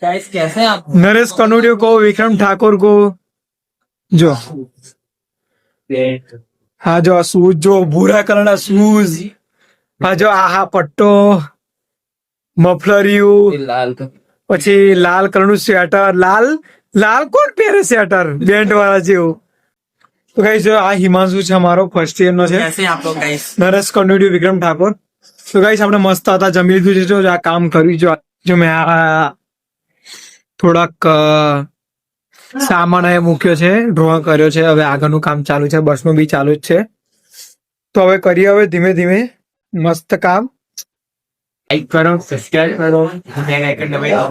Guys कैसे हैं आप? नरेश कनोडियो को, विक्रम ठाकुर को जो हाँ जो આ શૂઝ જો ભૂરા કલરના શૂઝ હા જો આહા પટ્ટો મફલરિયું लाल तो પછી લાલ કલરનું સ્વેટર લાલ લાલ કોણ પહેરે સ્વેટર બેન્ટ વાળા જેવું તો ગાઈસ જો આ હિમાંશુ છે અમારો ફર્સ્ટ યર નો છે कैसे हैं आप लोग गाइस? નરેશ કનોડિયો વિક્રમ ઠાકોર તો ગાઈસ આપણે મસ્ત હતા જમી લીધું છે જો આ કામ કર્યું જો મેં આ થોડાક સામાન એ મૂક્યો છે ડ્રોઈંગ કર્યો છે હવે આગળનું કામ ચાલુ છે બસનું બી ચાલુ જ છે તો હવે કરીએ હવે ધીમે ધીમે મસ્ત કામ लाइक करो सब्सक्राइब करो बेल आइकन दबाओ